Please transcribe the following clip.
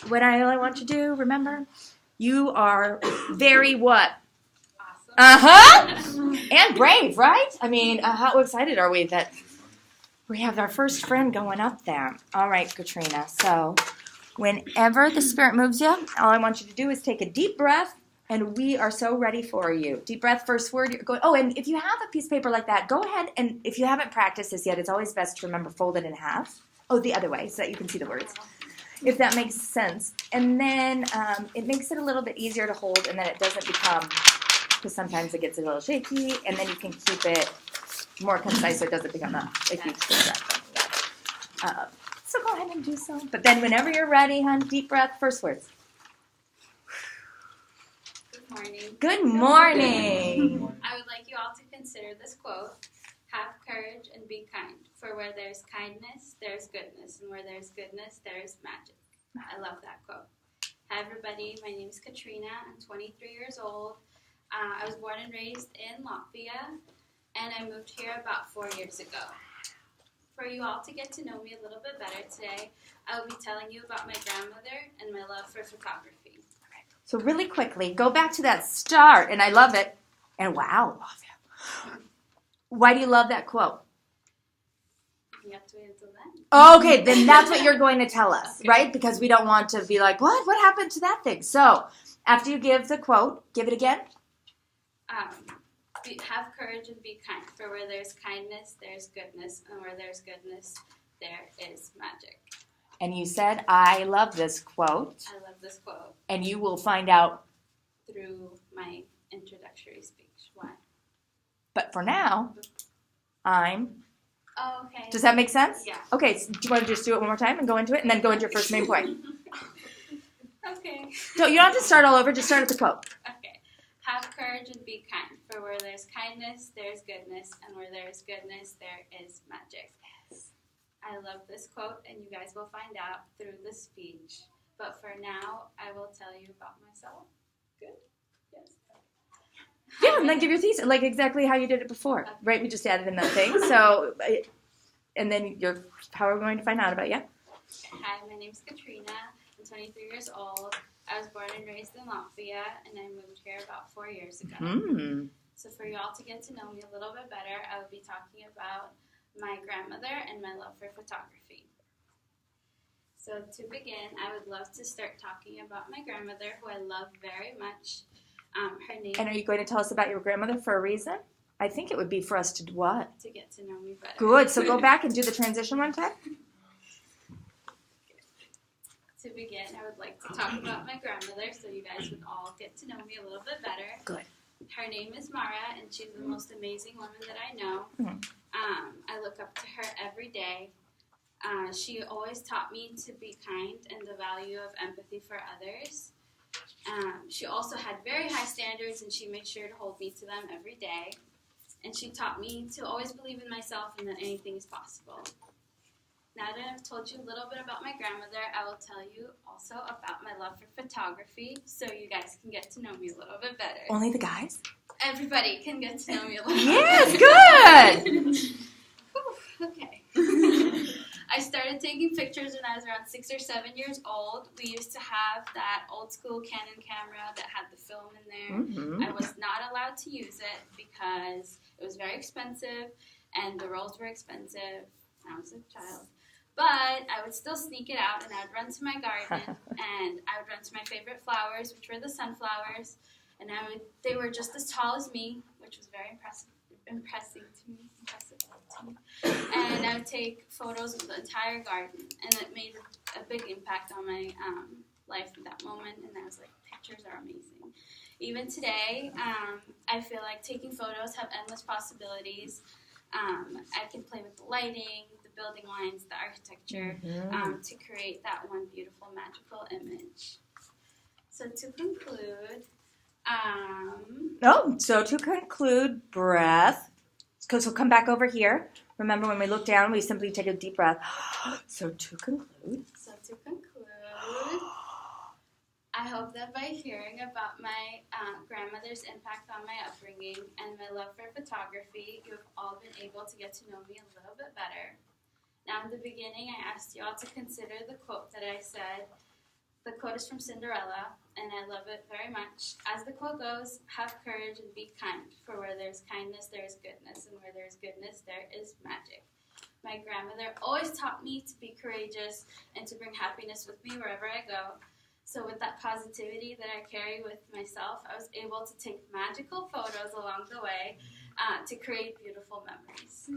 what I want you to do, remember? You are very what? Awesome. Uh-huh. And brave, right? I mean, how excited are we that we have our first friend going up there? All right, Katrina. So whenever the Spirit moves you, all I want you to do is take a deep breath, and we are so ready for you. Deep breath, first word. You're going. Oh, and if you have a piece of paper like that, go ahead, and if you haven't practiced this yet, it's always best to remember fold it in half. Oh, the other way, so that you can see the words, if that makes sense. And then it makes it a little bit easier to hold, and then it doesn't become, because sometimes it gets a little shaky, and then you can keep it more concise so it doesn't become a huge distraction. So go ahead and do so. But then whenever you're ready, hon, deep breath, first words. Good morning. Good morning. I would like you all to consider this quote. Have courage and be kind. For where there's kindness, there's goodness. And where there's goodness, there's magic. I love that quote. Hi, everybody. My name is Katrina. I'm 23 years old. I was born and raised in Latvia, and I moved here about 4 years ago. For you all to get to know me a little bit better today, I will be telling you about my grandmother and my love for photography. So really quickly, go back to that start, and I love it. And wow, love it. Why do you love that quote? You have to wait until then. Okay, then that's what you're going to tell us, Okay. right? Because we don't want to be like, what? What happened to that thing? So after you give the quote, give it again. Have courage and be kind. For where there's kindness, there's goodness. And where there's goodness, there is magic. And you said, I love this quote. I love this quote. And you will find out. Through my introductory speech. Why? But for now, I'm. Oh, okay. Does that make sense? Yeah. Okay, so do you want to just do it one more time and go into it, and then go into your first main point? Okay. So you don't have to start all over. Just start at the quote. Okay. Have courage and be kind. For where there's kindness, there's goodness. And where there's goodness, there is magic. Yes. I love this quote, and you guys will find out through the speech. But for now, I will tell you about myself. Good? Yes. Yeah, and then give your thesis, like exactly how you did it before, right? We just added in that thing. So, and then how are we going to find out about you? Hi, my name's Katrina. I'm 23 years old. I was born and raised in Latvia, and I moved here about 4 years ago. Mm. So for you all to get to know me a little bit better, I will be talking about my grandmother and my love for photography. So to begin, I would love to start talking about my grandmother, who I love very much. Her name. And are you going to tell us about your grandmother for a reason? I think it would be for us to do what? To get to know me better. Good. So go back and do the transition one time. To begin, I would like to talk about my grandmother so you guys would all get to know me a little bit better. Good. Her name is Mara, and she's the most amazing woman that I know. Mm-hmm. I look up to her every day. She always taught me to be kind and the value of empathy for others. She also had very high standards, and she made sure to hold me to them every day. And she taught me to always believe in myself and that anything is possible. Now that I've told you a little bit about my grandmother, I will tell you also about my love for photography so you guys can get to know me a little bit better. Only the guys? Everybody can get to know me a little Yes, bit good. Whew, okay. I started taking pictures when I was around 6 or 7 years old. We used to have that old school Canon camera that had the film in there. Mm-hmm. I was not allowed to use it because it was very expensive and the rolls were expensive. I was a child. But I would still sneak it out, and I would run to my garden, and I would run to my favorite flowers, which were the sunflowers, and they were just as tall as me, which was very impressive to me. And I would take photos of the entire garden, and it made a big impact on my life at that moment, and I was like, pictures are amazing. Even today, I feel like taking photos have endless possibilities. I can play with the lighting, the building lines, the architecture, to create that one beautiful, magical image. So to conclude, So to conclude, breath. So come back over here. Remember, when we look down, we simply take a deep breath. So to conclude, I hope that by hearing about my grandmother's impact on my upbringing and my love for photography, you've all been able to get to know me a little bit better. Now, in the beginning, I asked you all to consider the quote that I said, The quote is from Cinderella, and I love it very much. As the quote goes, have courage and be kind, for where there's kindness, there is goodness, and where there is goodness, there is magic. My grandmother always taught me to be courageous and to bring happiness with me wherever I go. So with that positivity that I carry with myself, I was able to take magical photos along the way to create beautiful memories.